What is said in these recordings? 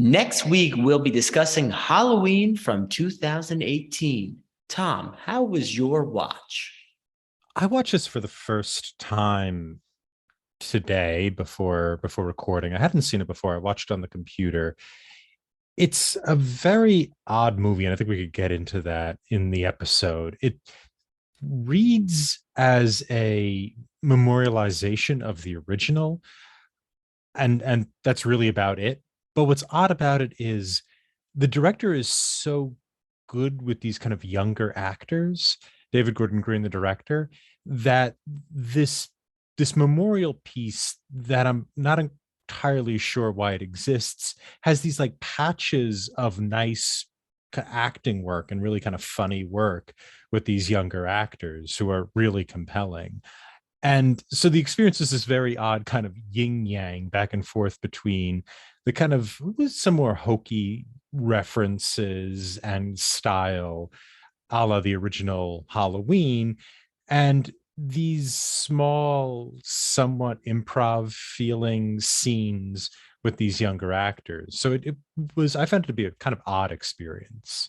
Next week, we'll be discussing Halloween from 2018. Tom, how was your watch? I watched this for the first time today before recording. I hadn't seen it before. I watched it on the computer. It's a very odd movie, and I think we could get into that in the episode. It reads as a memorialization of the original, and that's really about it. But what's odd about it is the director is so good with these kind of younger actors, David Gordon Green, the director, that this memorial piece that I'm not entirely sure why it exists has these like patches of nice acting work and really kind of funny work with these younger actors who are really compelling. And so the experience is this very odd kind of yin yang back and forth between the kind of some more hokey references and style a la the original Halloween, and these small, somewhat improv feeling scenes with these younger actors. So it was, I found it to be a kind of odd experience.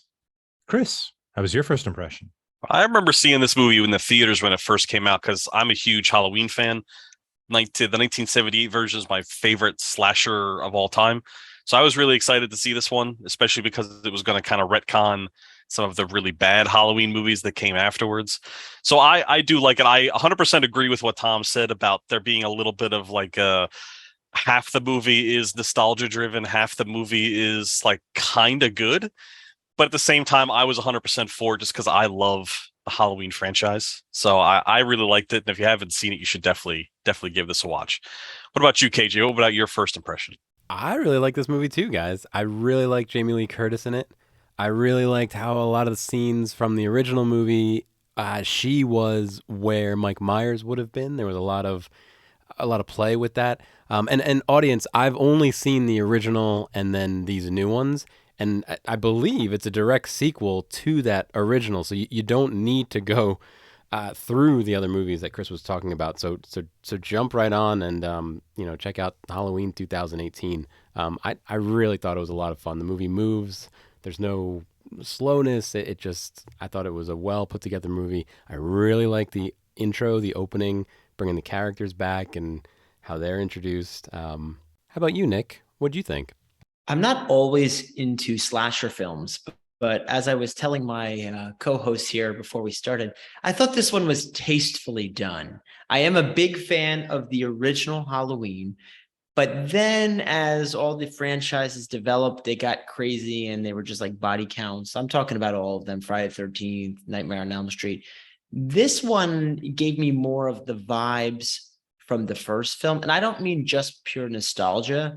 Chris, how was your first impression? I remember seeing this movie in the theaters when it first came out because I'm a huge Halloween fan. The 1978 version is my favorite slasher of all time. So I was really excited to see this one, especially because it was going to kind of retcon some of the really bad Halloween movies that came afterwards. So I do like it. I 100% agree with what Tom said about there being a little bit of like half the movie is nostalgia driven, half the movie is like kind of good. But at the same time, I was 100% for it just because I love the Halloween franchise. So I really liked it. And if you haven't seen it, you should definitely give this a watch. What about you, KJ? What about your first impression? I really like this movie too, guys. I really like Jamie Lee Curtis in it. I really liked how a lot of the scenes from the original movie, she was where Mike Myers would have been. There was a lot of play with that. And audience, I've only seen the original and then these new ones, and I believe it's a direct sequel to that original. So you don't need to go through the other movies that Chris was talking about. So jump right on and check out Halloween 2018. I really thought it was a lot of fun. The movie moves. There's no slowness. It just, I thought it was a well put together movie. I really like the intro, the opening, bringing the characters back and how they're introduced. How about you, Nick? What'd you think? I'm not always into slasher films, but as I was telling my co-host here before we started, I thought this one was tastefully done. I am a big fan of the original Halloween, but then as all the franchises developed, they got crazy and they were just like body counts. I'm talking about all of them, Friday the 13th, Nightmare on Elm Street. This one gave me more of the vibes from the first film. And I don't mean just pure nostalgia,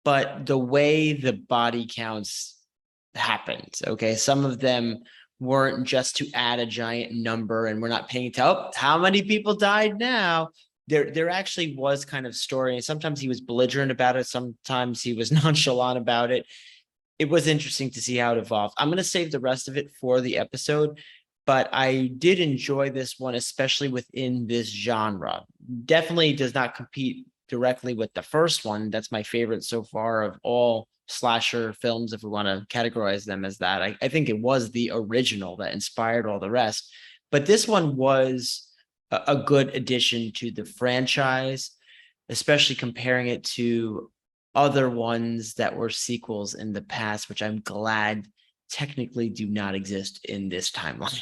but the way the body counts happened. Okay. Some of them weren't just to add a giant number and we're not paying attention. Oh, how many people died now? There actually was kind of story. And sometimes he was belligerent about it. Sometimes he was nonchalant about it. It was interesting to see how it evolved. I'm going to save the rest of it for the episode, but I did enjoy this one, especially within this genre. Definitely does not compete directly with the first one. That's my favorite so far of all slasher films, if we want to categorize them as that. I think it was the original that inspired all the rest. But this one was a good addition to the franchise, especially comparing it to other ones that were sequels in the past, which I'm glad technically do not exist in this timeline.